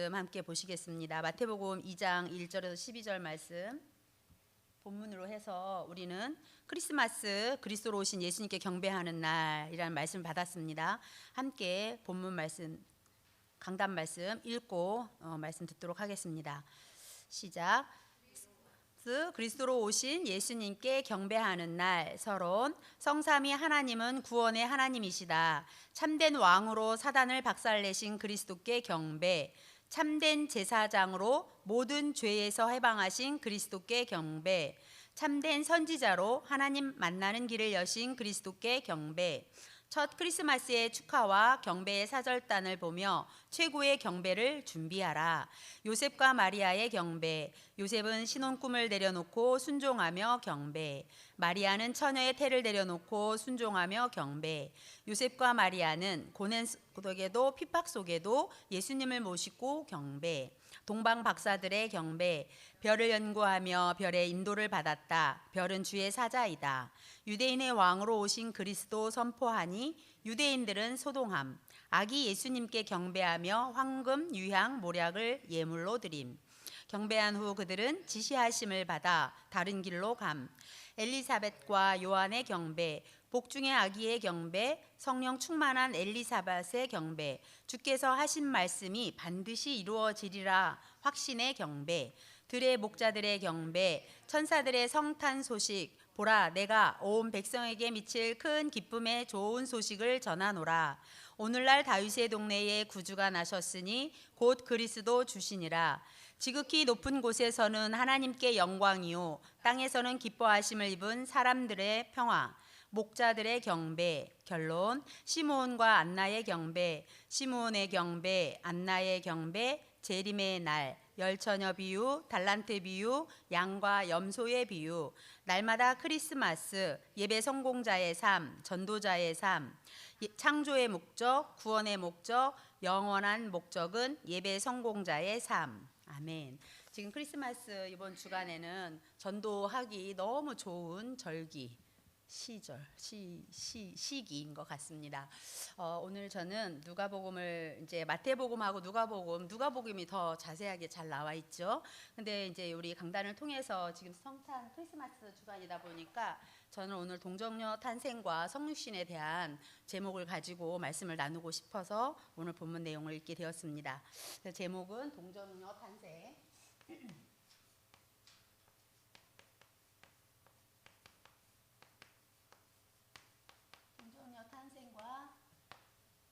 말씀 함께 보시겠습니다. 마태복음 2장 1절에서 12절 말씀 본문으로 해서 우리는 크리스마스 그리스도로 오신 예수님께 경배하는 날이라는 말씀을 받았습니다. 함께 본문 말씀 강단 말씀 읽고 말씀 듣도록 하겠습니다. 시작. 그리스도로 오신 예수님께 경배하는 날 서론. 성삼위 하나님은 구원의 하나님이시다. 참된 왕으로 사단을 박살내신 그리스도께 경배. 참된 제사장으로 모든 죄에서 해방하신 그리스도께 경배. 참된 선지자로 하나님 만나는 길을 여신 그리스도께 경배. 첫 크리스마스의 축하와 경배의 사절단을 보며 최고의 경배를 준비하라. 요셉과 마리아의 경배. 요셉은 신혼 꿈을 내려놓고 순종하며 경배. 마리아는 처녀의 태를 내려놓고 순종하며 경배. 요셉과 마리아는 고난 속에도 핍박 속에도 예수님을 모시고 경배. 동방 박사들의 경배. 별을 연구하며 별의 인도를 받았다. 별은 주의 사자이다. 유대인의 왕으로 오신 그리스도 선포하니 유대인들은 소동함. 아기 예수님께 경배하며 황금, 유향, 모략을 예물로 드림. 경배한 후 그들은 지시하심을 받아 다른 길로 감. 엘리사벳과 요한의 경배. 복중의 아기의 경배, 성령 충만한 엘리사벳의 경배, 주께서 하신 말씀이 반드시 이루어지리라 확신의 경배, 들의 목자들의 경배, 천사들의 성탄 소식, 보라 내가 온 백성에게 미칠 큰 기쁨의 좋은 소식을 전하노라. 오늘날 다윗의 동네에 구주가 나셨으니 곧 그리스도 주시니라. 지극히 높은 곳에서는 하나님께 영광이요 땅에서는 기뻐하심을 입은 사람들의 평화. 목자들의 경배. 결론. 시므온과 안나의 경배. 시므온의 경배, 안나의 경배, 재림의 날, 열처녀 비유, 달란트 비유, 양과 염소의 비유, 날마다 크리스마스, 예배 성공자의 삶, 전도자의 삶, 창조의 목적, 구원의 목적, 영원한 목적은 예배 성공자의 삶. 아멘. 지금 크리스마스 이번 주간에는 전도하기 너무 좋은 절기, 시기인 것 같습니다. 오늘 저는 누가복음을 이제 마태복음하고 누가복음이 더 자세하게 잘 나와 있죠. 근데 이제 우리 강단을 통해서 지금 성탄 크리스마스 주간이다 보니까 저는 오늘 동정녀 탄생과 성육신에 대한 제목을 가지고 말씀을 나누고 싶어서 오늘 본문 내용을 읽게 되었습니다. 제목은 동정녀 탄생. 탄생과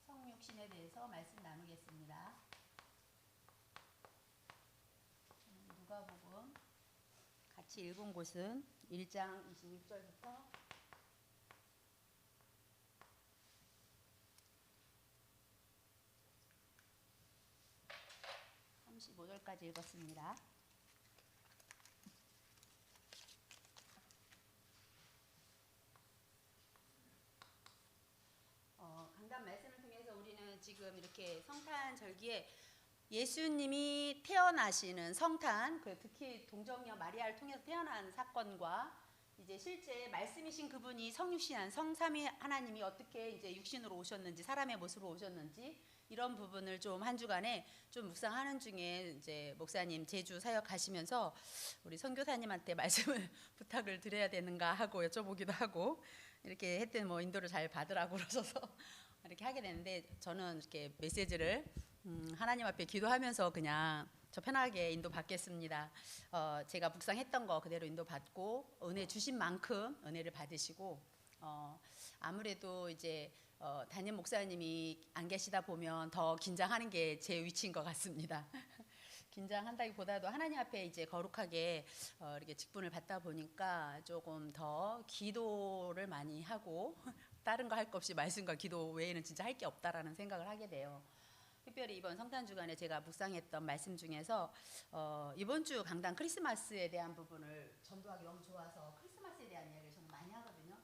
성육신에 대해서 말씀 나누겠습니다. 누가복음 같이 읽은 곳은 1장 26절부터 35절까지 읽었습니다. 강단 말씀을 통해서 우리는 지금 이렇게 성탄 절기에 예수님이 태어나시는 성탄, 특히 동정녀 마리아를 통해서 태어난 사건과 이제 실제 말씀이신 그분이 성육신한 성삼위 하나님이 어떻게 이제 육신으로 오셨는지, 사람의 모습으로 오셨는지 이런 부분을 좀 한 주간에 좀 묵상하는 중에 이제 목사님 제주 사역하시면서 우리 선교사님한테 말씀을 부탁을 드려야 되는가 하고 여쭤보기도 하고 이렇게 했더니 뭐 인도를 잘 받으라고 그러셔서 이렇게 하게 되는데 저는 이렇게 메시지를 하나님 앞에 기도하면서 그냥 저 편하게 인도 받겠습니다. 제가 묵상했던 거 그대로 인도 받고 은혜 주신 만큼 은혜를 받으시고 아무래도 이제 담임 목사님이 안 계시다 보면 더 긴장하는 게 제 위치인 것 같습니다. 긴장한다기보다도 하나님 앞에 이제 거룩하게 이렇게 직분을 받다 보니까 조금 더 기도를 많이 하고 다른 거 할 거 없이 말씀과 기도 외에는 진짜 할 게 없다라는 생각을 하게 돼요. 특별히 이번 성탄 주간에 제가 묵상했던 말씀 중에서 이번 주 강단 크리스마스에 대한 부분을 전도하기 너무 좋아서 크리스마스에 대한 이야기를 저는 많이 하거든요.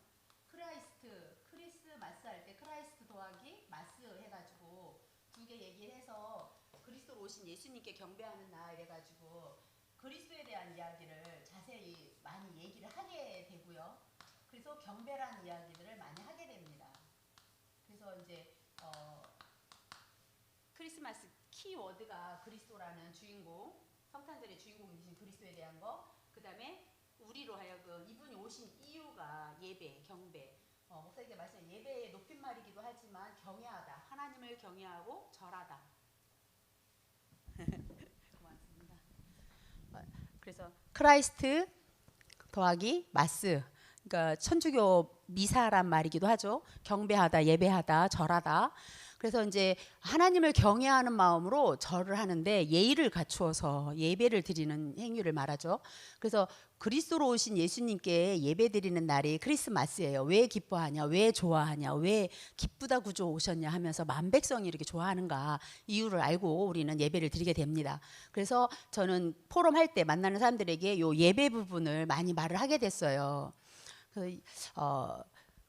크리스마스 할 때 크라이스트 더하기 마스 해가지고 두 개 얘기를 해서 그리스도로 오신 예수님께 경배하는 날 해가지고 그리스도에 대한 이야기를 자세히 많이 얘기를 하게 되고요. 그래서 경배라는 이야기들을 많이 하게 됩니다. 그래서 이제 크리스마스 키워드가 그리스도라는 주인공, 성탄절의 주인공이신 그리스도에 대한 거. 그 다음에 우리로 하여금 이분이 오신 이유가 예배, 경배. 목사님께 말씀 예배의 높임말이기도 하지만 경외하다. 하나님을 경외하고 절하다. 고맙습니다. 그래서 크라이스트 더하기 마스. 그러니까 천주교 미사란 말이기도 하죠. 경배하다, 예배하다, 절하다. 그래서 이제 하나님을 경외하는 마음으로 절을 하는데 예의를 갖추어서 예배를 드리는 행위를 말하죠. 그래서 그리스도로 오신 예수님께 예배 드리는 날이 크리스마스예요. 왜 기뻐하냐, 왜 좋아하냐, 왜 기쁘다 구주 오셨냐 하면서 만백성이 이렇게 좋아하는가 이유를 알고 우리는 예배를 드리게 됩니다. 그래서 저는 포럼 할 때 만나는 사람들에게 요 예배 부분을 많이 말을 하게 됐어요.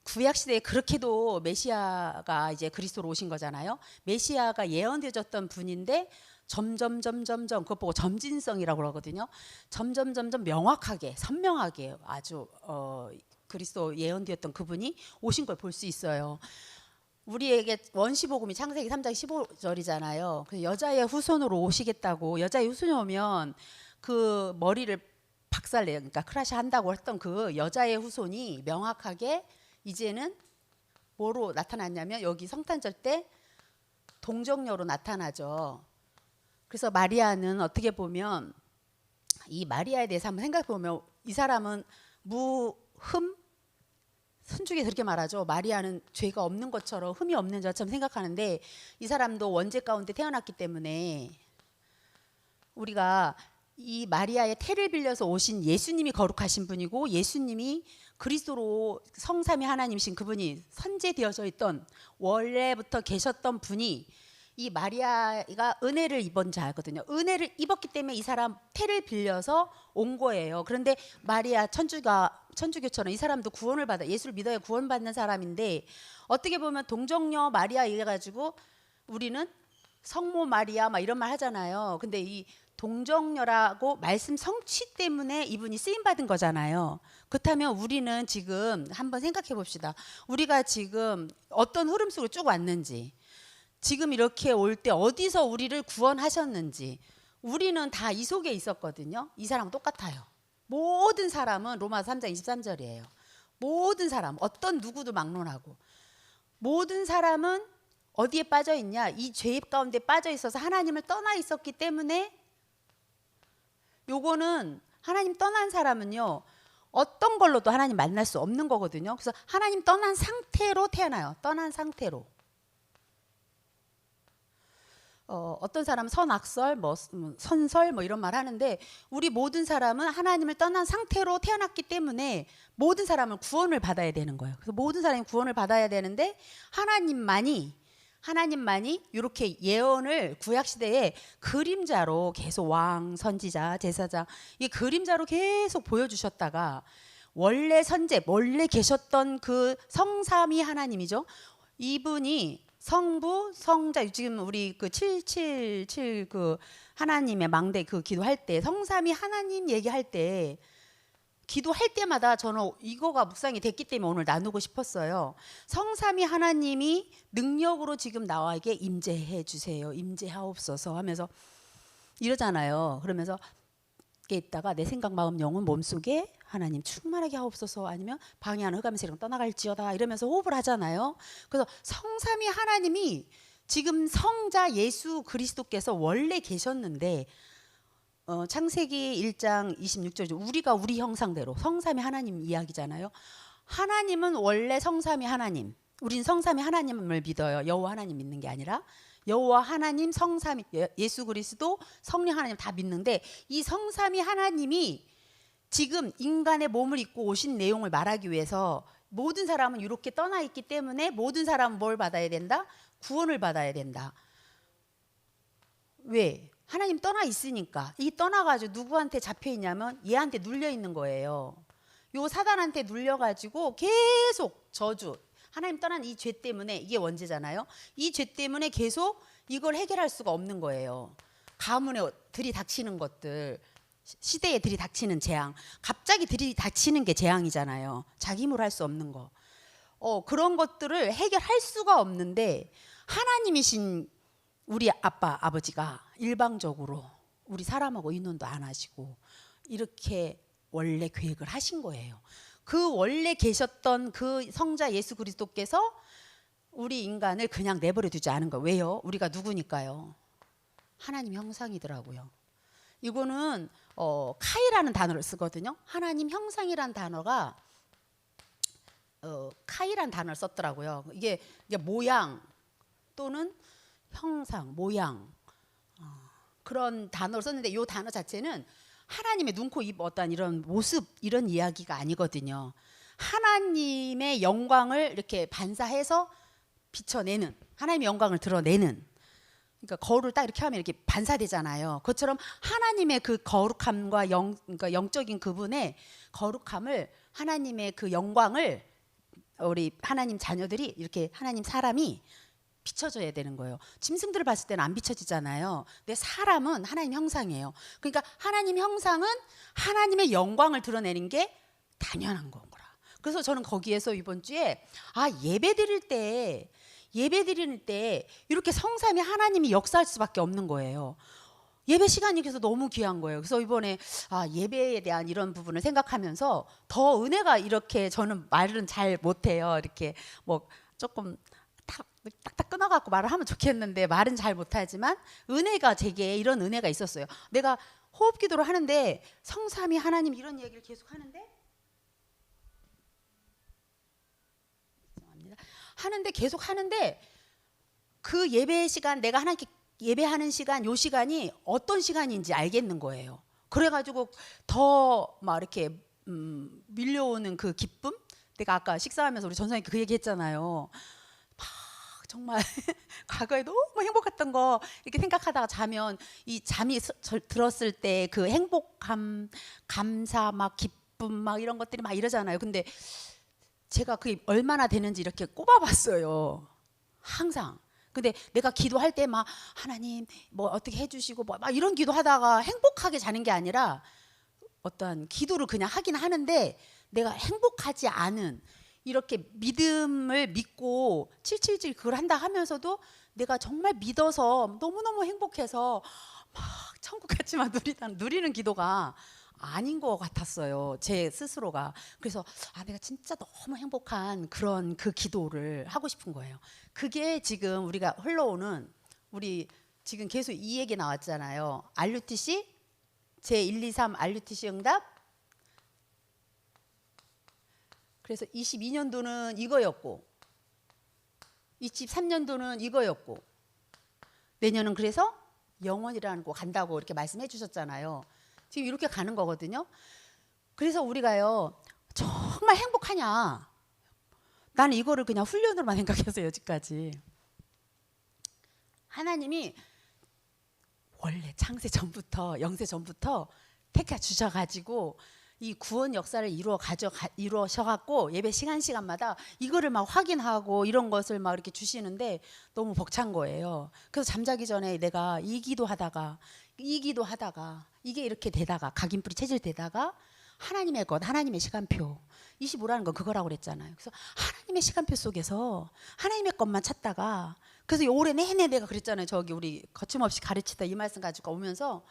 구약 시대에 그렇게도 메시아가 이제 그리스도로 오신 거잖아요. 메시아가 예언되어졌던 분인데 점점 그것 보고 점진성이라고 그러거든요. 점점 명확하게 선명하게 아주 그리스도 예언되었던 그분이 오신 걸 볼 수 있어요. 우리에게 원시복음이 창세기 3장 15절이잖아요. 그 여자의 후손으로 오시겠다고. 여자의 후손이 오면 그 머리를 박살내요. 그러니까 크라시 한다고 했던 그 여자의 후손이 명확하게 이제는 뭐로 나타났냐면 여기 성탄절 때 동정녀로 나타나죠. 그래서 마리아는 어떻게 보면 이 마리아에 대해서 한번 생각해 보면 이 사람은 무흠 순죽에 그렇게 말하죠. 마리아는 죄가 없는 것처럼 흠이 없는 자처럼 생각하는데 이 사람도 원죄 가운데 태어났기 때문에 우리가 이 마리아의 태를 빌려서 오신 예수님이 거룩하신 분이고 예수님이 그리스도로 성삼위 하나님이신 그분이 선제되어져 있던 원래부터 계셨던 분이 이 마리아가 은혜를 입은 자거든요. 은혜를 입었기 때문에 이 사람 태를 빌려서 온 거예요. 그런데 마리아 천주교처럼 이 사람도 구원을 받아 예수를 믿어야 구원받는 사람인데 어떻게 보면 동정녀 마리아 이래가지고 우리는 성모 마리아 막 이런 말 하잖아요. 근데 이 동정녀라고 말씀 성취 때문에 이분이 쓰임 받은 거잖아요. 그렇다면 우리는 지금 한번 생각해 봅시다. 우리가 지금 어떤 흐름 속으로 쭉 왔는지, 지금 이렇게 올 때 어디서 우리를 구원하셨는지, 우리는 다 이 속에 있었거든요. 이 사람은 똑같아요. 모든 사람은 로마서 3장 23절이에요. 모든 사람, 어떤 누구도 막론하고 모든 사람은 어디에 빠져 있냐? 이 죄 가운데 빠져 있어서 하나님을 떠나 있었기 때문에 요거는 하나님 떠난 사람은요 어떤 걸로도 하나님 만날 수 없는 거거든요. 그래서 하나님 떠난 상태로 태어나요. 떠난 상태로. 어떤 사람은 선악설, 선설 이런 말 하는데 우리 모든 사람은 하나님을 떠난 상태로 태어났기 때문에 모든 사람은 구원을 받아야 되는 거예요. 그래서 모든 사람이 구원을 받아야 되는데 하나님만이 이렇게 예언을 구약 시대에 그림자로 계속 왕, 선지자, 제사장 이 그림자로 계속 보여주셨다가 원래 선제, 원래 계셨던 그 성삼위 하나님이죠. 이분이 성부, 성자 지금 우리 그 777 그 하나님의 망대 그 기도할 때 성삼위 하나님 얘기할 때 기도할 때마다 저는 이거가 묵상이 됐기 때문에 오늘 나누고 싶었어요. 성삼위 하나님이 능력으로 지금 나에게 임재해 주세요. 임재하옵소서 하면서 이러잖아요. 그러면서 있다가 내 생각, 마음, 영혼, 몸속에 하나님 충만하게 하옵소서 아니면 방해하는 흑암의 세력 떠나갈지어다 이러면서 호흡을 하잖아요. 그래서 성삼위 하나님이 지금 성자 예수 그리스도께서 원래 계셨는데 창세기 1장 26절 우리가 우리 형상대로 성삼위 하나님 이야기잖아요. 하나님은 원래 성삼위 하나님, 우린 성삼위 하나님을 믿어요. 여호와 하나님 믿는 게 아니라 여호와 하나님, 성삼위 예수 그리스도, 성령 하나님 다 믿는데 이 성삼위 하나님이 지금 인간의 몸을 입고 오신 내용을 말하기 위해서 모든 사람은 이렇게 떠나 있기 때문에 모든 사람은 뭘 받아야 된다? 구원을 받아야 된다. 왜? 하나님 떠나 있으니까. 이 떠나가지고 누구한테 잡혀 있냐면 얘한테 눌려 있는 거예요. 요 사단한테 눌려가지고 계속 저주. 하나님 떠난 이 죄 때문에 이게 원죄잖아요. 이 죄 때문에 계속 이걸 해결할 수가 없는 거예요. 가문에 들이닥치는 것들, 시대에 들이닥치는 재앙, 갑자기 들이닥치는 게 재앙이잖아요. 자기 힘으로 할 수 없는 거. 그런 것들을 해결할 수가 없는데 하나님이신 우리 아빠 아버지가 일방적으로 우리 사람하고 인혼도 안 하시고 이렇게 원래 계획을 하신 거예요. 그 원래 계셨던 그 성자 예수 그리스도께서 우리 인간을 그냥 내버려 두지 않은 거예요. 왜요? 우리가 누구니까요? 하나님 형상이더라고요. 이거는 카이라는 단어를 쓰거든요. 하나님 형상이란 단어가 카이란 단어를 썼더라고요. 이게 모양 또는 형상, 모양 그런 단어를 썼는데 이 단어 자체는 하나님의 눈, 코, 입 어떤 이런 모습 이런 이야기가 아니거든요. 하나님의 영광을 이렇게 반사해서 비춰내는, 하나님의 영광을 드러내는, 그러니까 거울을 딱 이렇게 하면 이렇게 반사되잖아요. 그것처럼 하나님의 그 거룩함과 그러니까 영적인 그분의 거룩함을, 하나님의 그 영광을 우리 하나님 자녀들이 이렇게 하나님 사람이 비춰줘야 되는 거예요. 짐승들을 봤을 때는 안 비춰지잖아요. 근데 사람은 하나님 형상이에요. 그러니까 하나님 형상은 하나님의 영광을 드러내는 게 당연한 거라. 그래서 저는 거기에서 이번 주에 예배 드릴 때 이렇게 성삼위 하나님이 역사할 수밖에 없는 거예요. 예배 시간이 그래서 너무 귀한 거예요. 그래서 이번에 예배에 대한 이런 부분을 생각하면서 더 은혜가, 이렇게 저는 말은 잘 못해요. 이렇게 뭐 조금 딱딱 끊어갖고 말을 하면 좋겠는데 말은 잘 못하지만 은혜가, 제게 이런 은혜가 있었어요. 내가 호흡 기도를 하는데 성삼위 하나님 이런 얘기를 계속 계속 하는데 그 예배 시간, 내가 하나님께 예배하는 시간, 요 시간이 어떤 시간인지 알겠는 거예요. 그래가지고 더 막 이렇게 밀려오는 그 기쁨. 내가 아까 식사하면서 우리 전사님께 그 얘기 했잖아요. 정말 과거에 너무 행복했던 거 이렇게 생각하다가 자면 이 잠이 들었을 때 그 행복감, 감사, 막 기쁨, 막 이런 것들이 막 이러잖아요. 근데 제가 그게 얼마나 되는지 이렇게 꼽아봤어요. 항상. 근데 내가 기도할 때 막 하나님 뭐 어떻게 해주시고 뭐 막 이런 기도하다가 행복하게 자는 게 아니라 어떤 기도를 그냥 하긴 하는데 내가 행복하지 않은, 이렇게 믿음을 믿고 777 그걸 한다 하면서도 내가 정말 믿어서 너무너무 행복해서 막 천국 같지만 누리는 기도가 아닌 것 같았어요. 제 스스로가. 그래서 내가 진짜 너무 행복한 그런 그 기도를 하고 싶은 거예요. 그게 지금 우리가 흘러오는, 우리 지금 계속 이 얘기 나왔잖아요. RUTC 제1, 2, 3 RUTC 응답. 그래서 22년도는 이거였고 23년도는 이거였고 내년은 그래서 영원이라는 거 간다고 이렇게 말씀해 주셨잖아요. 지금 이렇게 가는 거거든요. 그래서 우리가요, 정말 행복하냐? 나는 이거를 그냥 훈련으로만 생각했어요, 여지까지. 하나님이 원래 창세 전부터, 영세 전부터 택해 주셔가지고 이 구원 역사를 이루어셔갖고 예배 시간마다 이거를 막 확인하고 이런 것을 막 이렇게 주시는데 너무 벅찬 거예요. 그래서 잠자기 전에 내가 이 기도하다가 이게 이렇게 되다가 각인뿌리 체질되다가 하나님의 것, 하나님의 시간표 25라는 건 그거라고 그랬잖아요. 그래서 하나님의 시간표 속에서 하나님의 것만 찾다가, 그래서 올해 내내 내가 그랬잖아요. 저기 우리 거침없이 가르치다 이 말씀 가지고 오면서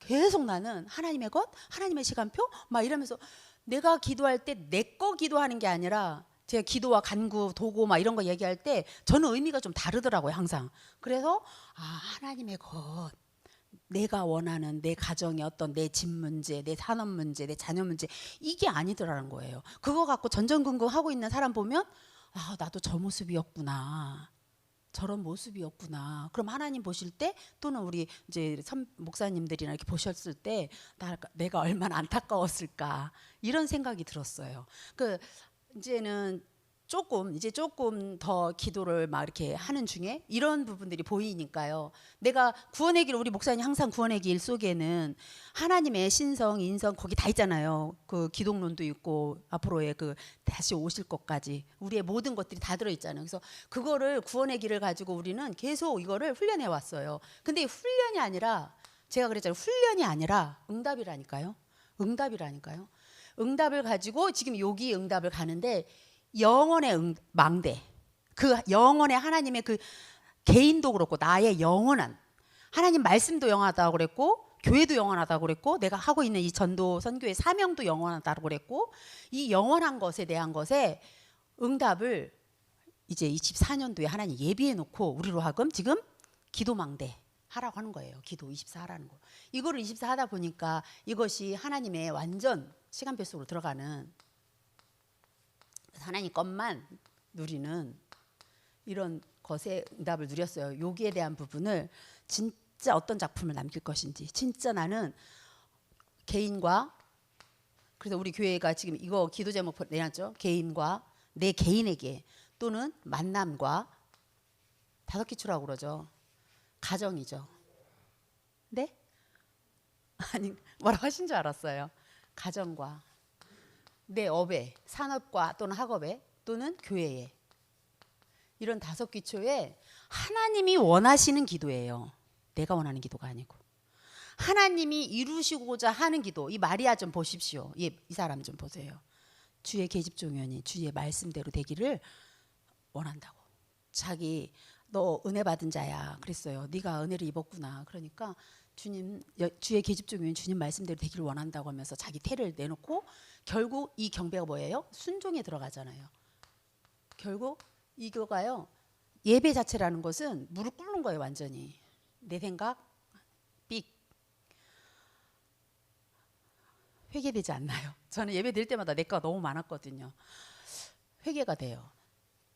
계속 나는 하나님의 것, 하나님의 시간표 막 이러면서 내가 기도할 때 내 거 기도하는 게 아니라 제가 기도와 간구, 도구 막 이런 거 얘기할 때 저는 의미가 좀 다르더라고요, 항상. 그래서 하나님의 것, 내가 원하는 내 가정의 어떤 내 집 문제, 내 산업 문제, 내 자녀 문제, 이게 아니더라는 거예요. 그거 갖고 전전긍긍하고 있는 사람 보면 나도 저 모습이었구나, 저런 모습이었구나. 그럼 하나님 보실 때, 또는 우리 이제 목사님들이나 이렇게 보셨을 때 내가 얼마나 안타까웠을까, 이런 생각이 들었어요. 이제는 조금 더 기도를 막 이렇게 하는 중에 이런 부분들이 보이니까요. 내가 구원의 길, 우리 목사님 항상 구원의 길 속에는 하나님의 신성, 인성 거기 다 있잖아요. 그 기독론도 있고 앞으로의 그 다시 오실 것까지 우리의 모든 것들이 다 들어 있잖아요. 그래서 그거를, 구원의 길을 가지고 우리는 계속 이거를 훈련해 왔어요. 근데 훈련이 아니라, 제가 그랬잖아요. 훈련이 아니라 응답이라니까요. 응답을 가지고 지금 여기 응답을 가는데, 영원의 망대, 그 영원의 하나님의 그 개인도 그렇고 나의 영원한 하나님 말씀도 영원하다고 그랬고 교회도 영원하다고 그랬고 내가 하고 있는 이 전도 선교의 사명도 영원하다고 그랬고 이 영원한 것에 대한 것에 응답을 이제 24년도에 하나님 예비해 놓고 우리로 하금 지금 기도망대 하라고 하는 거예요. 기도 24 하라는 거. 이거를 24 하다 보니까 이것이 하나님의 완전 시간표 속으로 들어가는 하나님 것만 누리는 이런 것의 응답을 누렸어요. 여기에 대한 부분을 진짜 어떤 작품을 남길 것인지 진짜 나는 개인과 그래서 우리 교회가 지금 이거 기도 제목 내놨죠. 개인과 내 개인에게 또는 만남과 다섯 기초라고 그러죠. 가정이죠. 네? 아니 뭐라고 하신 줄 알았어요. 가정과 내 업에 산업과 또는 학업에 또는 교회에 이런 다섯 기초에 하나님이 원하시는 기도예요. 내가 원하는 기도가 아니고 하나님이 이루시고자 하는 기도. 이 마리아 좀 보십시오. 이 사람 좀 보세요. 주의 계집종이니 주의 말씀대로 되기를 원한다고. 자기 너 은혜 받은 자야 그랬어요. 네가 은혜를 입었구나. 그러니까 주님 주의 계집종이니 주님 말씀대로 되기를 원한다고 하면서 자기 태를 내놓고 결국 이 경배가 뭐예요? 순종에 들어가잖아요. 결국 이거가요. 예배 자체라는 것은 무릎 꿇는 거예요. 완전히. 내 생각 삑 회개되지 않나요? 저는 예배 드릴 때마다 내 거가 너무 많았거든요. 회개가 돼요.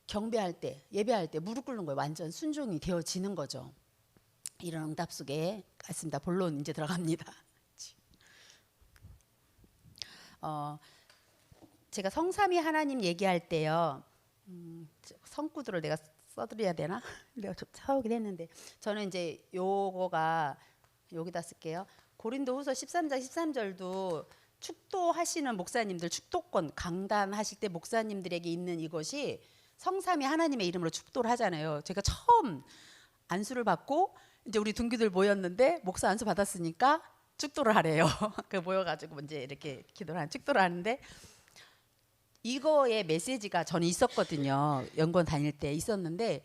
경배할 때 예배할 때 무릎 꿇는 거예요. 완전 순종이 되어지는 거죠. 이런 응답 속에 갔습니다. 본론 이제 들어갑니다. 제가 성삼위 하나님 얘기할 때요. 성구들을 내가 써드려야 되나? 내가 좀 사오긴 했는데 저는 이제 요거가 여기다 쓸게요. 고린도후서 13장 13절도 축도하시는 목사님들 축도권 강단하실 때 목사님들에게 있는 이것이 성삼위 하나님의 이름으로 축도를 하잖아요. 제가 처음 안수를 받고 이제 우리 동기들 모였는데 목사 안수 받았으니까 축도를 하래요. 그 모여가지고 이제 이렇게 기도를 하는 축도를 하는데 이거의 메시지가 저는 있었거든요. 연구원 다닐 때 있었는데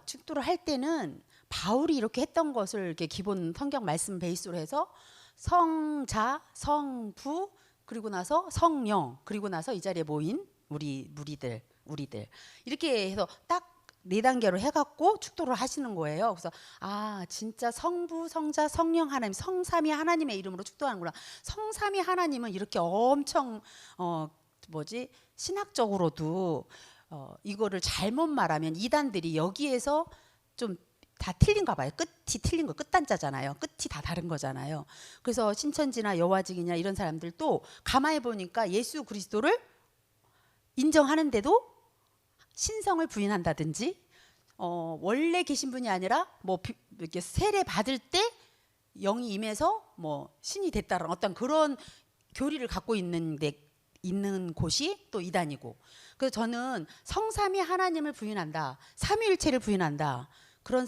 축도를 할 때는 바울이 이렇게 했던 것을 이렇게 기본 성경 말씀 베이스로 해서 성자, 성부 그리고 나서 성령 그리고 나서 이 자리에 모인 우리 무리들 우리들 이렇게 해서 딱 4단계로 해갖고 축도를 하시는 거예요. 그래서 진짜 성부, 성자, 성령 하나님 성삼위 하나님의 이름으로 축도하는구나. 성삼위 하나님은 이렇게 엄청 신학적으로도 이거를 잘못 말하면 이단들이 여기에서 좀 다 틀린가 봐요. 끝이 틀린 거 끝단자잖아요. 끝이 다 다른 거잖아요. 그래서 신천지나 여화직이냐 이런 사람들도 가만히 보니까 예수 그리스도를 인정하는데도 신성을 부인한다든지 원래 계신 분이 아니라 이렇게 세례 받을 때 영이 임해서 신이 됐다는 어떤 그런 교리를 갖고 있는 곳이 또 이단이고. 그래서 저는 성삼위 하나님을 부인한다, 삼위일체를 부인한다. 그런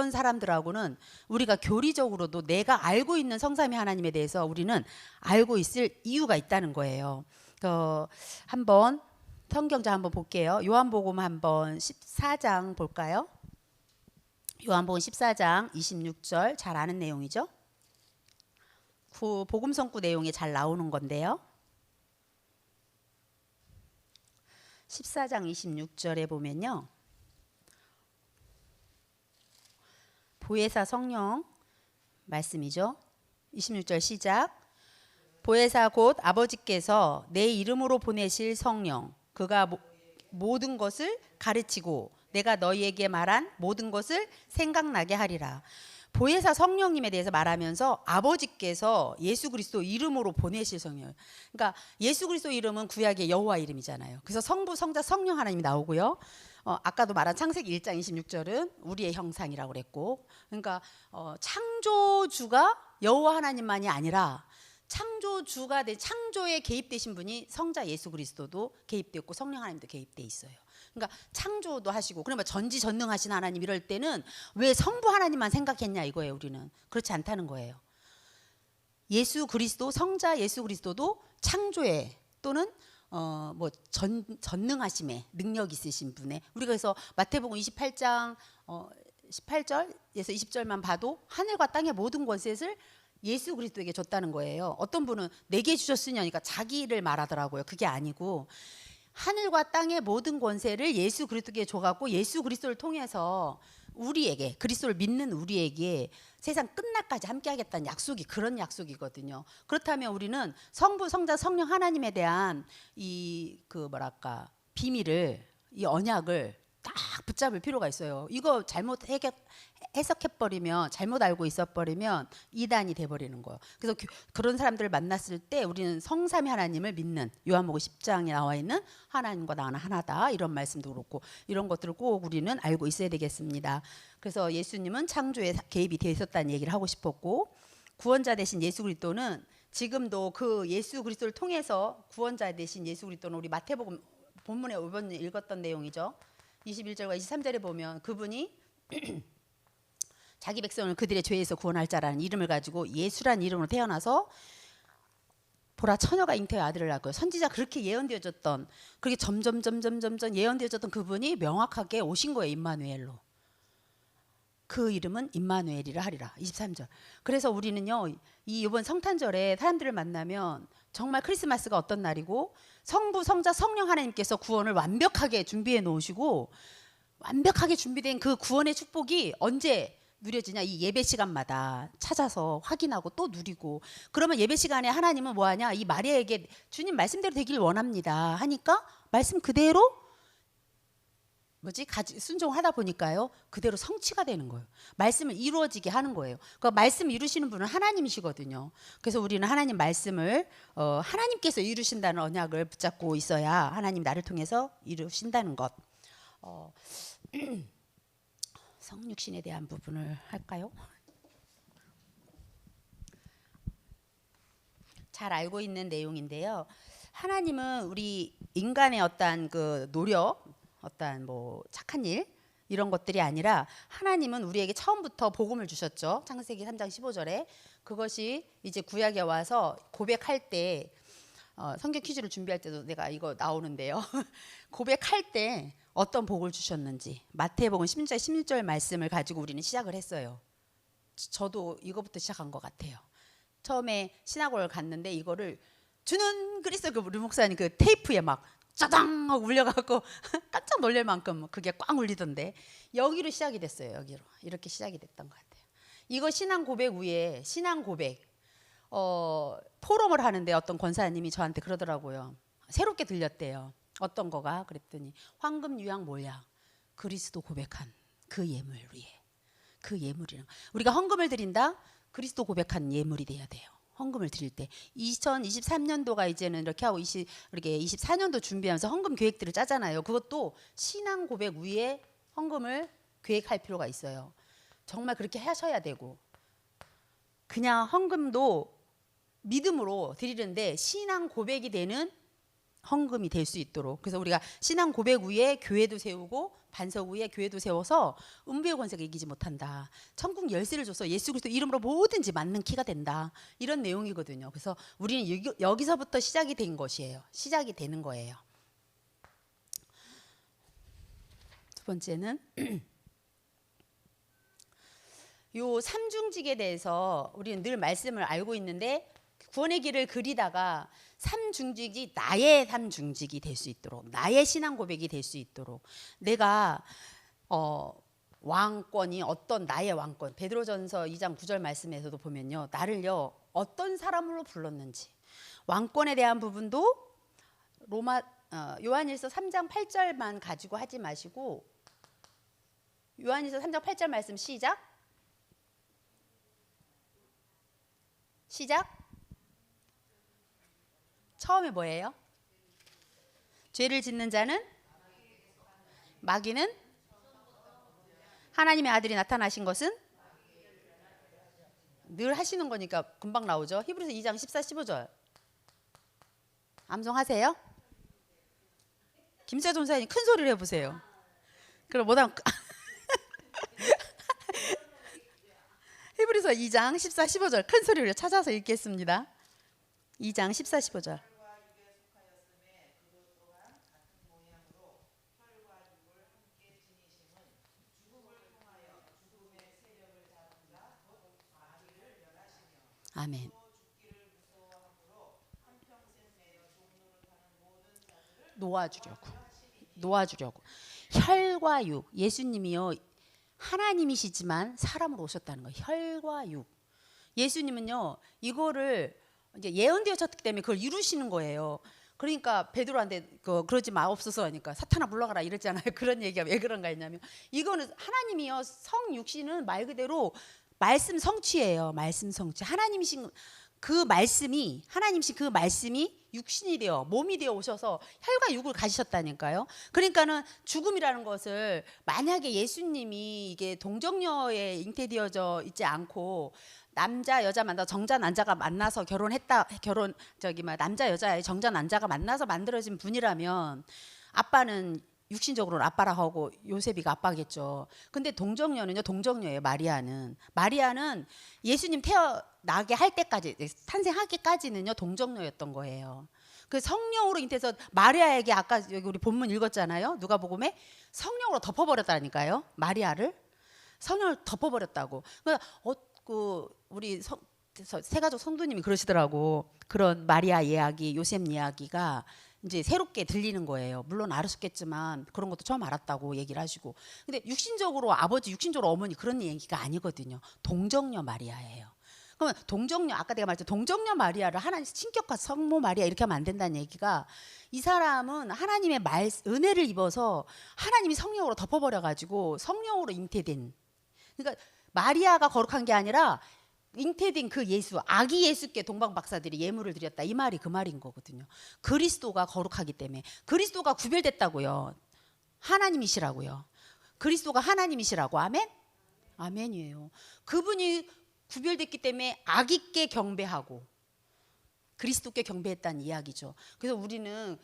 사람들하고는 우리가 교리적으로도 내가 알고 있는 성삼위 하나님에 대해서 우리는 알고 있을 이유가 있다는 거예요. 한번 성경자 한번 볼게요. 요한복음 한번 14장 볼까요? 요한복음 14장 26절 잘 아는 내용이죠. 복음성구 내용에 잘 나오는 건데요. 14장 26절에 보면요. 보혜사 성령 말씀이죠. 26절 시작. 보혜사 곧 아버지께서 내 이름으로 보내실 성령 그가 모든 것을 가르치고 내가 너희에게 말한 모든 것을 생각나게 하리라. 보혜사 성령님에 대해서 말하면서 아버지께서 예수 그리스도 이름으로 보내실 성령. 그러니까 예수 그리스도 이름은 구약의 여호와 이름이잖아요. 그래서 성부, 성자, 성령 하나님이 나오고요. 아까도 말한 창세기 1장 26절은 우리의 형상이라고 그랬고, 그러니까 창조주가 여호와 하나님만이 아니라 창조주가 된 창조에 개입되신 분이 성자 예수 그리스도도 개입됐고 성령 하나님도 개입돼 있어요. 그러니까 창조도 하시고 그러면 전지전능하신 하나님 이럴 때는 왜 성부 하나님만 생각했냐 이거예요. 우리는 그렇지 않다는 거예요. 예수 그리스도 성자 예수 그리스도도 창조에 또는 전능하심에 능력 있으신 분의 우리가 그래서 마태복음 28장 18절에서 20절만 봐도 하늘과 땅의 모든 권세를 예수 그리스도에게 줬다는 거예요. 어떤 분은 내게 주셨으니 하니까 자기를 말하더라고요. 그게 아니고 하늘과 땅의 모든 권세를 예수 그리스도에게 줘갖고 예수 그리스도를 통해서 우리에게, 그리스도를 믿는 우리에게 세상 끝날까지 함께하겠다는 약속이 그런 약속이거든요. 그렇다면 우리는 성부, 성자, 성령 하나님에 대한 이 비밀을, 이 언약을 딱 붙잡을 필요가 있어요. 이거 잘못 해석해버리면, 잘못 알고 있어버리면 이단이 돼버리는 거예요. 그래서 그런 사람들을 만났을 때 우리는 성삼위 하나님을 믿는, 요한복음 10장에 나와 있는 하나님과 나는 하나다, 이런 말씀도 그렇고 이런 것들을 꼭 우리는 알고 있어야 되겠습니다. 그래서 예수님은 창조에 개입이 되어 있었다는 얘기를 하고 싶었고, 구원자 대신 예수 그리스도는 지금도 그 예수 그리스도를 통해서 구원자 대신 예수 그리스도는 우리 마태복음 본문에 이번 읽었던 내용이죠. 21절과 23절에 보면 그분이 자기 백성을 그들의 죄에서 구원할 자라는 이름을 가지고 예수라는 이름으로 태어나서 보라 처녀가 잉태의 아들을 낳고, 선지자 그렇게 예언되어졌던, 그렇게 점점 예언되어졌던 그분이 명확하게 오신 거예요. 임마누엘로. 그 이름은 임마누엘이라 하리라. 23절. 그래서 우리는요, 이번 성탄절에 사람들을 만나면 정말 크리스마스가 어떤 날이고 성부, 성자, 성령 하나님께서 구원을 완벽하게 준비해 놓으시고 완벽하게 준비된 그 구원의 축복이 언제 누려지냐, 이 예배 시간마다 찾아서 확인하고 또 누리고. 그러면 예배 시간에 하나님은 뭐하냐, 이 마리아에게 주님 말씀대로 되길 원합니다 하니까 말씀 그대로 순종하다 보니까요, 그대로 성취가 되는 거예요. 말씀을 이루어지게 하는 거예요. 그 말씀 이루시는 분은 하나님이시거든요. 그래서 우리는 하나님 말씀을 하나님께서 이루신다는 언약을 붙잡고 있어야 하나님 나를 통해서 이루신다는 것. 성육신에 대한 부분을 할까요? 잘 알고 있는 내용인데요. 하나님은 우리 인간의 어떤 그 노력, 어떤 착한 일, 이런 것들이 아니라 하나님은 우리에게 처음부터 복음을 주셨죠. 창세기 3장 15절에. 그것이 이제 구약에 와서 고백할 때, 성경 퀴즈를 준비할 때도 내가 이거 나오는데요. 고백할 때 어떤 복을 주셨는지 마태복음 16장 16절 말씀을 가지고 우리는 시작을 했어요. 저도 이거부터 시작한 것 같아요. 처음에 시나고를 갔는데 이거를 주는 그리스도, 그 우리 목사님 그 테이프에 막 짜장 하고 울려갖고 깜짝 놀랄 만큼 그게 꽝 울리던데, 여기로 시작이 됐어요. 여기로 이렇게 시작이 됐던 것 같아요. 이거 신앙 고백 위에 신앙 고백 포럼을 하는데 어떤 권사님이 저한테 그러더라고요. 새롭게 들렸대요. 어떤 거가 그랬더니 황금 유향 뭐야? 그리스도 고백한 그 예물 위에. 그 예물이랑 우리가 헌금을 드린다? 그리스도 고백한 예물이 돼야 돼요. 헌금을 드릴 때 2023년도가 이제는 이렇게 하고 이렇게 24년도 준비하면서 헌금 계획들을 짜잖아요. 그것도 신앙 고백 위에 헌금을 계획할 필요가 있어요. 정말 그렇게 하셔야 되고, 그냥 헌금도 믿음으로 드리는데 신앙 고백이 되는 헌금이 될 수 있도록. 그래서 우리가 신앙 고백 위에 교회도 세우고 반석 위에 교회도 세워서 음부의 권세가 이기지 못한다. 천국 열쇠를 줘서 예수 그리스도 이름으로 뭐든지 맞는 키가 된다. 이런 내용이거든요. 그래서 우리는 여기서부터 시작이 된 것이에요. 시작이 되는 거예요. 두 번째는 요 삼중직에 대해서 우리는 늘 말씀을 알고 있는데, 구원의 길을 그리다가 삼중직이 나의 삼중직이 될 수 있도록, 나의 신앙 고백이 될 수 있도록, 내가 왕권이 어떤 나의 왕권, 베드로전서 2장 9절 말씀에서도 보면요, 나를요 어떤 사람으로 불렀는지, 왕권에 대한 부분도 요한일서 3장 8절만 가지고 하지 마시고, 요한일서 3장 8절 말씀 시작. 처음에 뭐예요? 죄를 짓는 자는 마귀는 하나님의 아들이 나타나신 것은 늘 하시는 거니까 금방 나오죠. 히브리서 2장 14, 15절 암송하세요. 김세 전사님 큰 소리를 해보세요. 그럼 뭐다 히브리서 2장 14, 15절 큰 소리를 찾아서 읽겠습니다. 2장 14, 15절. 아멘. 놓아주려고. 놓아주려고. 혈과 육. 예수님이요 하나님이시지만 사람으로 오셨다는 거예요. 혈과 육. 예수님은요 이거를 이제 예언되었기 때문에 그걸 이루시는 거예요. 그러니까 베드로한테 그러지 마옵소서 하니까 사탄아 물러가라 이랬잖아요. 그런 얘기가 왜 그런가 했냐면 이거는 하나님이요 성육신은 말 그대로 말씀 성취예요. 말씀 성취. 하나님이신 그 말씀이 하나님이신 그 말씀이 육신이 되어 몸이 되어 오셔서 혈과 육을 가지셨다니까요. 그러니까는 죽음이라는 것을 만약에 예수님이 이게 동정녀에 잉태되어져 있지 않고 남자 여자 만나 정자 난자가 만나서 결혼했다 남자 여자의 정자 난자가 만나서 만들어진 분이라면 아빠는 육신적으로는 아빠라 하고 요셉이가 아빠겠죠. 근데 동정녀는요 동정녀예요. 마리아는 예수님 태어나게 할 때까지 탄생하기까지는요 동정녀였던 거예요. 그 성령으로 잉태해서 마리아에게 아까 여기 우리 본문 읽었잖아요. 누가복음에 성령으로 덮어버렸다니까요. 마리아를 성령을 덮어버렸다고. 그 우리 세가족 성도님이 그러시더라고. 그런 마리아 이야기, 요셉 이야기가 이제 새롭게 들리는 거예요. 물론 알았겠지만 그런 것도 처음 알았다고 얘기를 하시고. 근데 육신적으로 아버지, 육신적으로 어머니 그런 얘기가 아니거든요. 동정녀 마리아예요. 그러면 동정녀 아까 내가 말했죠. 동정녀 마리아를 하나님 신격화 성모 마리아 이렇게 하면 안 된다는 얘기가 이 사람은 하나님의 은혜를 입어서 하나님이 성령으로 덮어버려 가지고 성령으로 잉태된. 그러니까 마리아가 거룩한 게 아니라 잉태된 그 예수, 아기 예수께 동방 박사들이 예물을 드렸다. 이 말이 그 말인 거거든요. 그리스도가 거룩하기 때문에 그리스도가 구별됐다고요. 하나님이시라고요. 그리스도가 하나님이시라고. 아멘? 아멘이에요. 그분이 구별됐기 때문에 아기께 경배하고 그리스도께 경배했다는 이야기죠. 그래서 우리는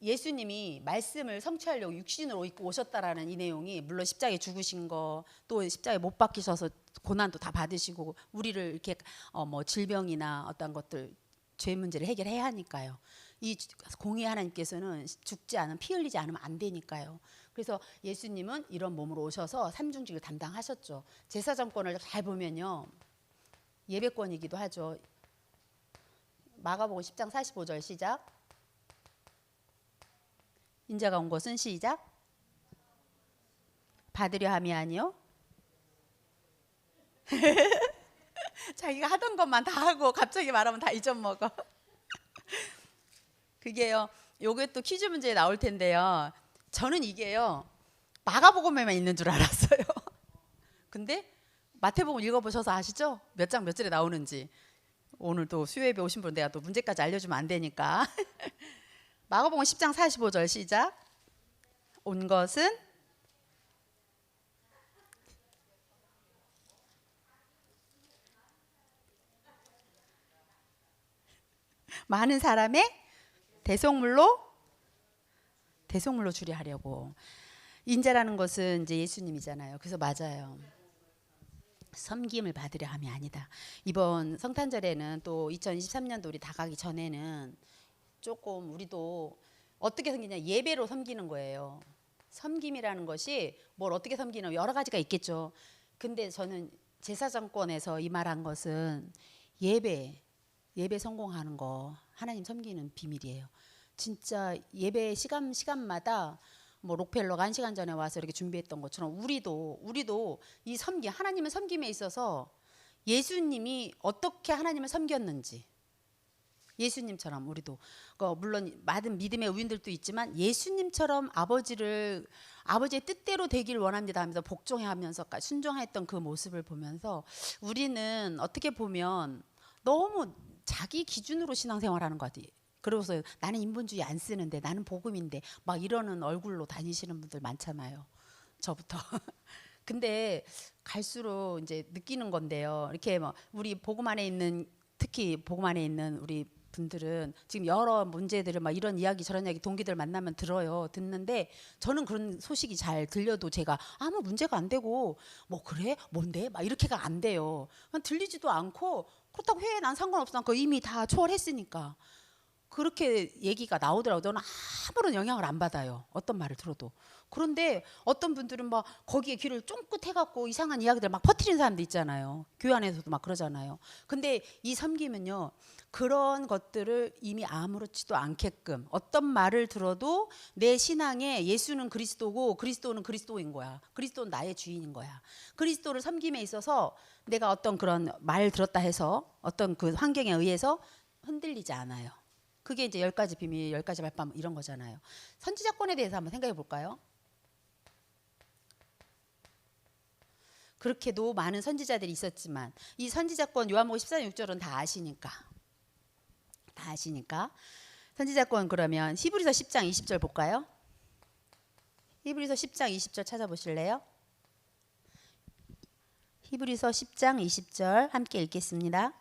예수님이 말씀을 성취하려고 육신으로 입고 오셨다라는 이 내용이 물론 십자가에 죽으신 거 또 십자가에 못 박히셔서 고난도 다 받으시고 우리를 이렇게 질병이나 어떤 것들 죄 문제를 해결해야 하니까요. 이 공의 하나님께서는 죽지 않으면 피 흘리지 않으면 안 되니까요. 그래서 예수님은 이런 몸으로 오셔서 삼중직을 담당하셨죠. 제사장권을 잘 보면요. 예배권이기도 하죠. 마가복음 10장 45절 시작. 인자가 온 것은 시작. 받으려 함이 아니요. 자기가 하던 것만 다 하고 갑자기 말하면 다 잊어먹어. 그게요. 요게 또 퀴즈 문제에 나올 텐데요. 저는 이게요. 마가복음에만 있는 줄 알았어요. 근데 마태복음 읽어보셔서 아시죠? 몇 장 몇 절에 나오는지. 오늘 또 수요예배 오신 분 내가 또 문제까지 알려주면 안 되니까. 마가복음 10장 45절 시작. 온 것은 많은 사람의 대속물로 주리하려고. 인자라는 것은 이제 예수님이잖아요. 그래서 맞아요. 섬김을 받으려 함이 아니다. 이번 성탄절에는 또 2023년도 우리 다 가기 전에는 조금 우리도 어떻게 섬기냐 예배로 섬기는 거예요. 섬김이라는 것이 뭘 어떻게 섬기는 여러 가지가 있겠죠. 근데 저는 제사장권에서 이 말한 것은 예배 성공하는 거 하나님 섬기는 비밀이에요. 진짜 예배 시간마다 뭐 록펠러가 1시간 전에 와서 이렇게 준비했던 것처럼 우리도 이 섬김 하나님의 섬김에 있어서 예수님이 어떻게 하나님을 섬겼는지 예수님처럼 우리도 물론 많은 믿음의 의인들도 있지만 예수님처럼 아버지의 뜻대로 되길 원합니다 하면서 복종하면서 순종했던 그 모습을 보면서 우리는 어떻게 보면 너무 자기 기준으로 신앙생활하는 것 같아요. 그러고서 나는 인본주의 안 쓰는데 나는 복음인데 막 이러는 얼굴로 다니시는 분들 많잖아요. 저부터. 근데 갈수록 이제 느끼는 건데요. 이렇게 우리 복음 안에 있는 특히 복음 안에 있는 우리 분들은 지금 여러 문제들을 막 이런 이야기 저런 이야기 동기들 만나면 듣는데 저는 그런 소식이 잘 들려도 제가 아무 문제가 안 되고 뭐 그래 뭔데 막 이렇게가 안 돼요. 들리지도 않고 그렇다고 해 난 상관없어. 난 그거 이미 다 초월했으니까. 그렇게 얘기가 나오더라고요. 저는 아무런 영향을 안 받아요. 어떤 말을 들어도. 그런데 어떤 분들은 막 거기에 귀를 쫑긋 해갖고 이상한 이야기들 막 퍼뜨리는 사람도 있잖아요. 교회 안에서도 막 그러잖아요. 근데 이 섬김은요, 그런 것들을 이미 아무렇지도 않게끔 어떤 말을 들어도 내 신앙에 예수는 그리스도고 그리스도는 그리스도인 거야. 그리스도는 나의 주인인 거야. 그리스도를 섬김에 있어서 내가 어떤 그런 말 들었다 해서 어떤 그 환경에 의해서 흔들리지 않아요. 그게 이제 10가지 비밀, 10가지 말씀 이런 거잖아요. 선지자권에 대해서 한번 생각해 볼까요? 그렇게도 많은 선지자들이 있었지만 이 선지자권 요한복음 14장 6절은 다 아시니까 선지자권 그러면 히브리서 10장 20절 볼까요? 히브리서 10장 20절 찾아보실래요? 히브리서 10장 20절 함께 읽겠습니다.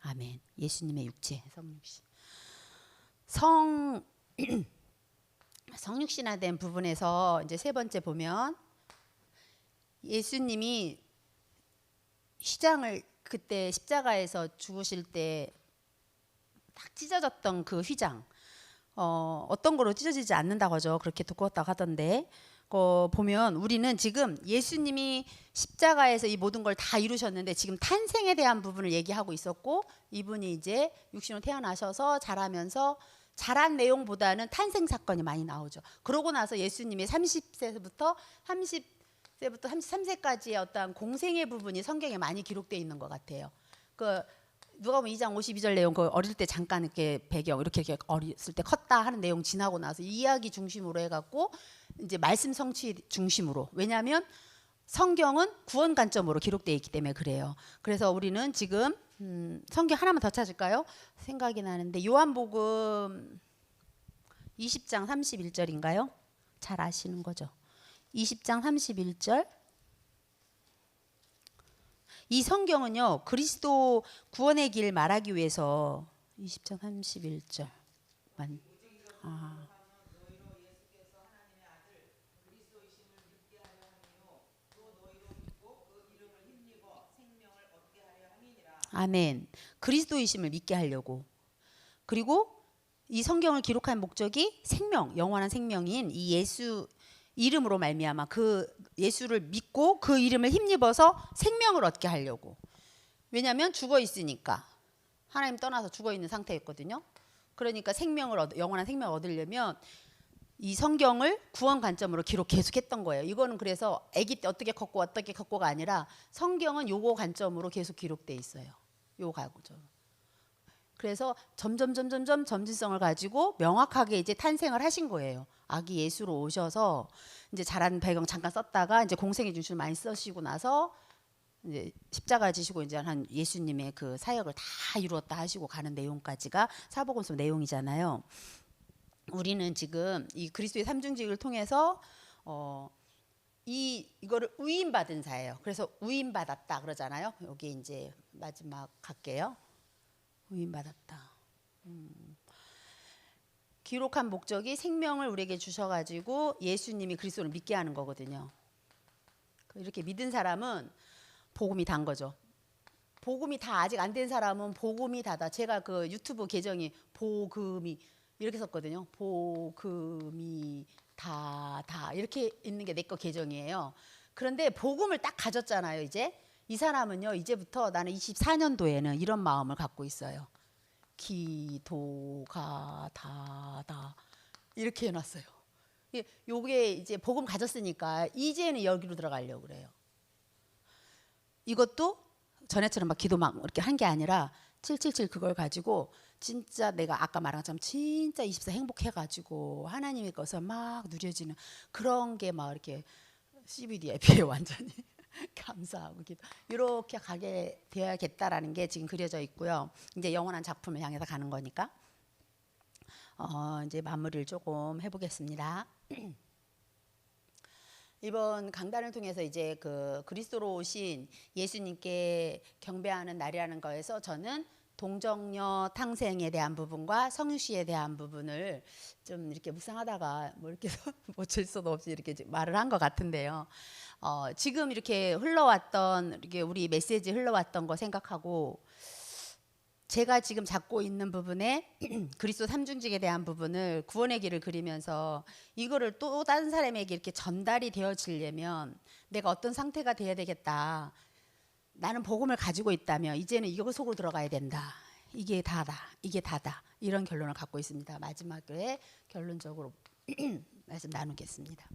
아멘. 예수님의 육체, 성육신. 성육신화된 부분에서 이제 세 번째 보면 예수님이 휘장을 그때 십자가에서 죽으실 때 딱 찢어졌던 그 휘장, 어떤 거로 찢어지지 않는다고 하죠. 그렇게 두꺼웠다고 하던데 보면 우리는 지금 예수님이 십자가에서 이 모든 걸 다 이루셨는데 지금 탄생에 대한 부분을 얘기하고 있었고, 이분이 이제 육신으로 태어나셔서 자라면서 자란 내용보다는 탄생 사건이 많이 나오죠. 그러고 나서 예수님의 30세부터 33세까지의 어떤 공생의 부분이 성경에 많이 기록되어 있는 것 같아요. 그 누가복음 2장 52절 내용, 그 어릴 때 잠깐 이렇게 배경 이렇게 어렸을 때 컸다 하는 내용 지나고 나서 이야기 중심으로 해갖고 이제 말씀 성취 중심으로, 왜냐하면 성경은 구원 관점으로 기록되어 있기 때문에 그래요. 그래서 우리는 지금 성경 하나만 더 찾을까요? 생각이 나는데 요한복음 20장 31절인가요? 잘 아시는 거죠? 20장 31절. 이 성경은요, 그리스도 구원의 길 말하기 위해서 20장 31절. 아멘. 그리스도이심을 믿게 하려고. 그리고 이 성경을 기록한 목적이 생명, 영원한 생명인 이 예수 이름으로 말미암아 그 예수를 믿고 그 이름을 힘입어서 생명을 얻게 하려고. 왜냐하면 죽어 있으니까, 하나님 떠나서 죽어 있는 상태였거든요. 그러니까 영원한 생명을 얻으려면 이 성경을 구원 관점으로 계속했던 거예요. 이거는 그래서 아기 때 어떻게 컸고가 아니라 성경은 요거 관점으로 계속 기록돼 있어요. 요 관점. 그래서 점점 점진성을 가지고 명확하게 이제 탄생을 하신 거예요. 아기 예수로 오셔서 이제 자란 배경 잠깐 썼다가 이제 공생의 중심을 많이 쓰시고 나서 이제 십자가 지시고 이제 한 예수님의 그 사역을 다 이루었다 하시고 가는 내용까지가 사복음서 내용이잖아요. 우리는 지금 이 그리스도의 삼중직을 통해서 이거를 위임받은 자예요. 그래서 위임받았다 그러잖아요. 여기 이제 마지막 갈게요. 위임받았다. 기록한 목적이 생명을 우리에게 주셔가지고 예수님이 그리스도를 믿게 하는 거거든요. 이렇게 믿은 사람은 복음이 단 거죠. 복음이 다 아직 안 된 사람은 복음이 다다. 제가 그 유튜브 계정이 복음이 이렇게 썼거든요. 복음이 다 이렇게 있는 게 내 거 계정이에요. 그런데 복음을 딱 가졌잖아요. 이제 이 사람은요, 이제부터 나는 24년도에는 이런 마음을 갖고 있어요. 기도가 다 이렇게 해놨어요. 요게 이제 복음 가졌으니까 이제는 여기로 들어가려고 그래요. 이것도 전에처럼 막 기도 막 이렇게 한 게 아니라 777 그걸 가지고 진짜 내가 아까 말한 것처럼 진짜 24 행복해가지고 하나님의 것을 막 누려지는 그런 게 막 이렇게 CBD 앱에 완전히 감사하고 기도 이렇게 가게 되어야겠다라는 게 지금 그려져 있고요. 이제 영원한 작품을 향해서 가는 거니까 이제 마무리를 조금 해보겠습니다. 이번 강단을 통해서 이제 그 그리스도로 오신 예수님께 경배하는 날이라는 거에서 저는 동정녀 탕생에 대한 부분과 성육시에 대한 부분을 좀 이렇게 묵상하다가 뭐 이렇게 뭐 질서도 없이 이렇게 말을 한 것 같은데요. 지금 이렇게 흘러왔던 이렇게 우리 메시지 흘러왔던 거 생각하고 제가 지금 잡고 있는 부분에 그리스도 삼중직에 대한 부분을 구원의 길을 그리면서 이거를 또 다른 사람에게 이렇게 전달이 되어지려면 내가 어떤 상태가 돼야 되겠다. 나는 복음을 가지고 있다면 이제는 이거 속으로 들어가야 된다. 이게 다다. 이게 다다. 이런 결론을 갖고 있습니다. 마지막에 결론적으로 말씀 나누겠습니다.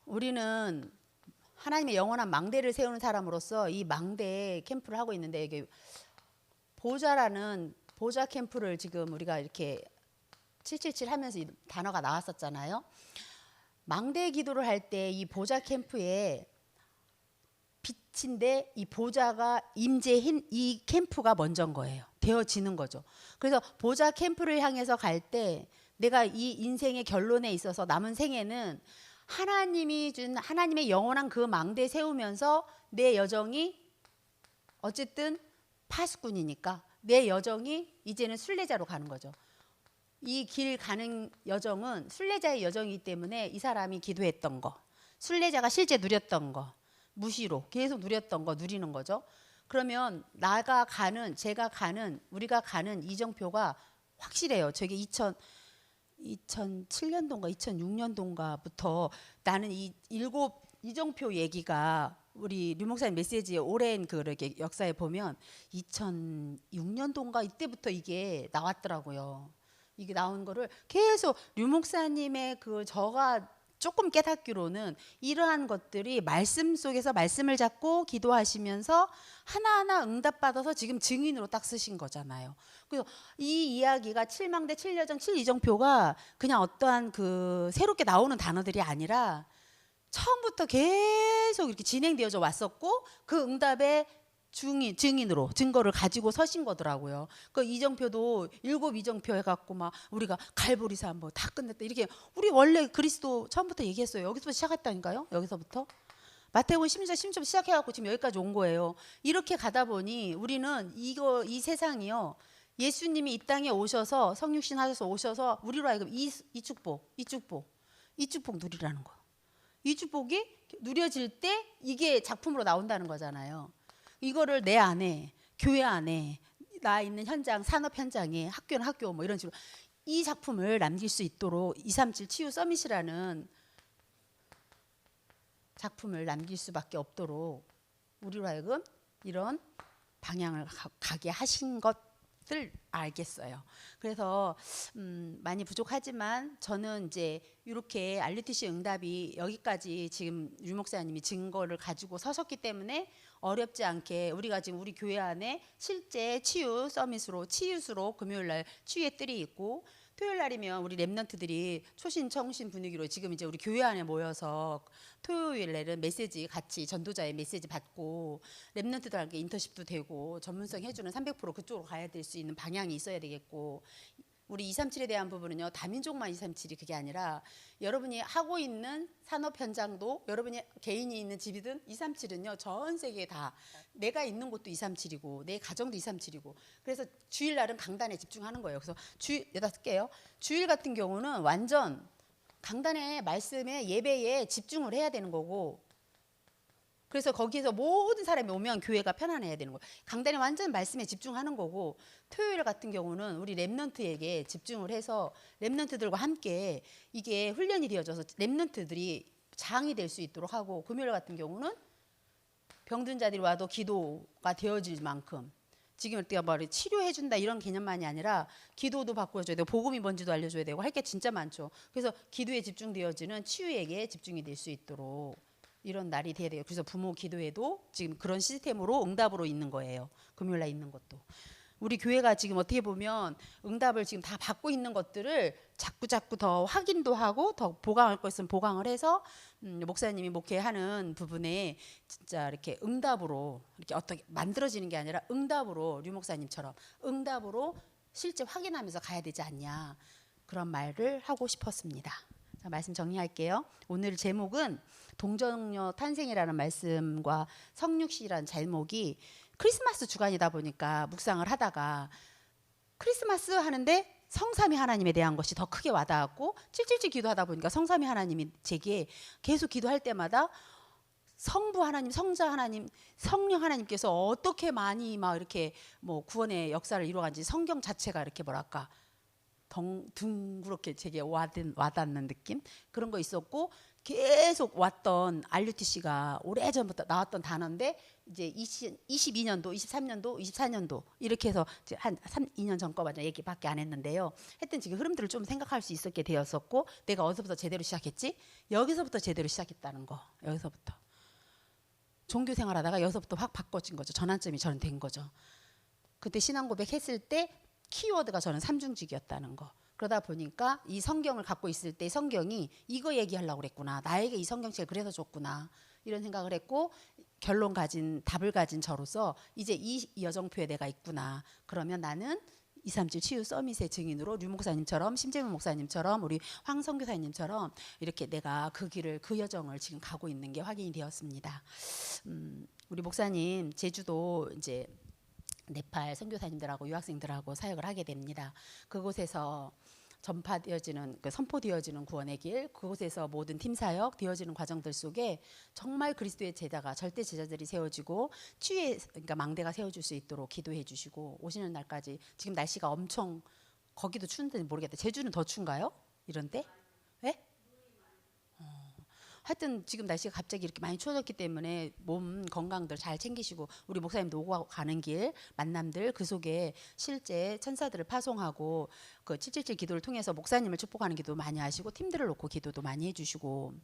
우리는 하나님의 영원한 망대를 세우는 사람으로서 이 망대 캠프를 하고 있는데 이게 보좌라는 보좌 캠프를 지금 우리가 이렇게 777 하면서 이 단어가 나왔었잖아요. 망대 기도를 할 때 이 보좌 캠프에 빛인데 이 보좌가 임재hin 이 캠프가 먼저인 거예요. 되어지는 거죠. 그래서 보좌 캠프를 향해서 갈 때 내가 이 인생의 결론에 있어서 남은 생애는 하나님이 준 하나님의 영원한 그 망대 세우면서 내 여정이 어쨌든 파수꾼이니까 내 여정이 이제는 순례자로 가는 거죠. 이 길 가는 여정은 순례자의 여정이기 때문에 이 사람이 기도했던 거, 순례자가 실제 누렸던 거, 무시로 계속 누렸던 거 누리는 거죠. 그러면 나가 가는, 제가 가는, 우리가 가는 이정표가 확실해요. 저게 2007년도인가 2006년도인가부터 나는 이 일곱 이정표 얘기가 우리 류 목사님 메시지의 오랜 그렇게 역사에 보면 2006년도인가 이때부터 이게 나왔더라고요. 이게 나온 거를 계속 류 목사님의 그 저가 조금 깨닫기로는 이러한 것들이 말씀 속에서 말씀을 잡고 기도하시면서 하나하나 응답받아서 지금 증인으로 딱 쓰신 거잖아요. 그래서 이 이야기가 7망대 7여정 7이정표가 그냥 어떠한 그 새롭게 나오는 단어들이 아니라 처음부터 계속 이렇게 진행되어져 왔었고 그 응답의 증인으로 증거를 가지고 서신 거더라고요. 그 이정표도 7 이정표 해갖고 막 우리가 갈보리산 뭐 다 끝냈다 이렇게 우리 원래 그리스도 처음부터 얘기했어요. 여기서부터 시작했다니까요. 여기서부터 마태복음 16장 16절 시작해갖고 지금 여기까지 온 거예요. 이렇게 가다 보니 우리는 이 세상이요. 예수님이 이 땅에 오셔서 성육신 하셔서 오셔서 우리로 하여금 이 축복 누리라는 거. 이 축복이 누려질 때 이게 작품으로 나온다는 거잖아요. 이거를 내 안에 교회 안에 나 있는 현장 산업 현장에 학교는 학교 뭐 이런 식으로 이 작품을 남길 수 있도록 237 치유 서밋이라는 작품을 남길 수밖에 없도록 우리로 하여금 이런 방향을 가게 하신 것을 알겠어요. 그래서 많이 부족하지만 저는 이제 이렇게 RUTC 응답이 여기까지 지금 류 목사님이 증거를 가지고 서셨기 때문에 어렵지 않게 우리가 지금 우리 교회 안에 실제 치유 서밋으로 치유수로 금요일날 치유의 뜰이 있고 토요일 날이면 우리 랩런트들이 초신 청신 분위기로 지금 이제 우리 교회 안에 모여서 토요일 날은 메시지 같이 전도자의 메시지 받고 랩런트들한테 인터십도 되고 전문성 해주는 300% 그쪽으로 가야 될 수 있는 방향이 있어야 되겠고 우리 237에 대한 부분은요 다민족만 237이 그게 아니라 여러분이 하고 있는 산업 현장도 여러분이 개인이 있는 집이든 237은요 전 세계 다 내가 있는 곳도 237이고 내 가정도 237이고 그래서 주일날은 강단에 집중하는 거예요. 그래서 여기다 쓸게요. 주일 같은 경우는 완전 강단의 말씀에 예배에 집중을 해야 되는 거고 그래서 거기에서 모든 사람이 오면 교회가 편안해야 되는 거예요. 강단이 완전 말씀에 집중하는 거고 토요일 같은 경우는 우리 랩런트에게 집중을 해서 랩런트들과 함께 이게 훈련이 되어져서 랩런트들이 장이 될 수 있도록 하고 금요일 같은 경우는 병든 자들이 와도 기도가 되어질 만큼 지금 우리가 뭐 치료해 준다 이런 개념만이 아니라 기도도 바꿔줘야 되고 복음이 뭔지도 알려줘야 되고 할 게 진짜 많죠. 그래서 기도에 집중되어지는 치유에게 집중이 될 수 있도록 이런 날이 돼야 돼요. 그래서 부모 기도에도 지금 그런 시스템으로 응답으로 있는 거예요. 금요일날 있는 것도. 우리 교회가 지금 어떻게 보면 응답을 지금 다 받고 있는 것들을 자꾸 더 확인도 하고 더 보강할 거 있으면 보강을 해서 목사님이 목회하는 부분에 진짜 이렇게 응답으로 이렇게 어떻게 만들어지는 게 아니라 응답으로 류 목사님처럼 응답으로 실제 확인하면서 가야 되지 않냐 그런 말을 하고 싶었습니다. 자, 말씀 정리할게요. 오늘 제목은 동정녀 탄생이라는 말씀과 성육시라는 제목이 크리스마스 주간이다 보니까 묵상을 하다가 크리스마스 하는데 성삼위 하나님에 대한 것이 더 크게 와닿았고 777 기도하다 보니까 성삼위 하나님이 제게 계속 기도할 때마다 성부 하나님, 성자 하나님, 성령 하나님께서 어떻게 많이 막 이렇게 뭐 구원의 역사를 이루어간지 성경 자체가 이렇게 뭐랄까 둥그렇게 제게 와닿는 느낌 그런 거 있었고 계속 왔던 RUTC가 오래전부터 나왔던 단어인데 이제 22년도, 23년도, 24년도 이렇게 해서 이제 한 2년 전 거만 얘기밖에 안 했는데요. 하여튼 지금 흐름들을 좀 생각할 수 있었게 되었었고 내가 어디서부터 제대로 시작했지? 여기서부터 제대로 시작했다는 거. 여기서부터. 종교 생활하다가 여기서부터 확 바꿔진 거죠. 전환점이 저는 된 거죠. 그때 신앙 고백했을 때 키워드가 저는 삼중직이었다는 거. 그러다 보니까 이 성경을 갖고 있을 때 성경이 이거 얘기하려고 그랬구나. 나에게 이 성경책을 그래서 줬구나. 이런 생각을 했고 답을 가진 저로서 이제 이 여정표에 내가 있구나. 그러면 나는 237 치유 서밋의 증인으로 류 목사님처럼 심재문 목사님처럼 우리 황 선교사님처럼 이렇게 내가 그 길을 그 여정을 지금 가고 있는 게 확인이 되었습니다. 우리 목사님 제주도 이제 네팔 선교사님들하고 유학생들하고 사역을 하게 됩니다. 그곳에서 전파되어지는 선포되어지는 구원의 길, 그곳에서 모든 팀 사역 되어지는 과정들 속에 정말 그리스도의 제자가 절대 제자들이 세워지고 그러니까 망대가 세워질 수 있도록 기도해 주시고 오시는 날까지 지금 날씨가 엄청 거기도 추운지 모르겠다. 제주는 더 추운가요? 이런데? 네? 하여튼 지금 날씨가 갑자기 이렇게 많이 추워졌기 때문에 몸 건강들 잘 챙기시고 우리 목사님도 오고 가는 길 만남들 그 속에 실제 천사들을 파송하고 그 777 기도를 통해서 목사님을 축복하는 기도 많이 하시고 팀들을 놓고 기도도 많이 해주시고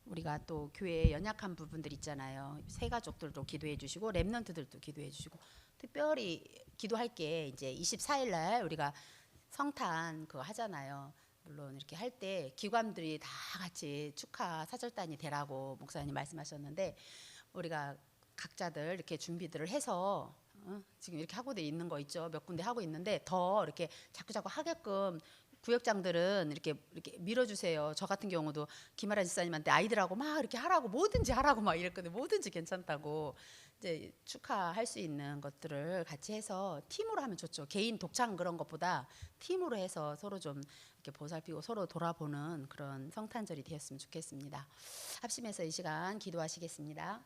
우리가 또 교회에 연약한 부분들 있잖아요. 새 가족들도 기도해 주시고 렘넌트들도 기도해 주시고 특별히 기도할 게 이제 24일 날 우리가 성탄 그거 하잖아요. 물론 이렇게 할 때 기관들이 다 같이 축하 사절단이 되라고 목사님 말씀하셨는데 우리가 각자들 이렇게 준비들을 해서 지금 이렇게 하고 있는 거 있죠. 몇 군데 하고 있는데 더 이렇게 자꾸 하게끔 구역장들은 이렇게 밀어주세요. 저 같은 경우도 김아라 지사님한테 아이들하고 막 이렇게 하라고 뭐든지 하라고 막 이랬거든요. 뭐든지 괜찮다고 이제 축하할 수 있는 것들을 같이 해서 팀으로 하면 좋죠. 개인 독창 그런 것보다 팀으로 해서 서로 좀 이렇게 보살피고 서로 돌아보는 그런 성탄절이 되었으면 좋겠습니다. 합심해서 이 시간 기도하시겠습니다.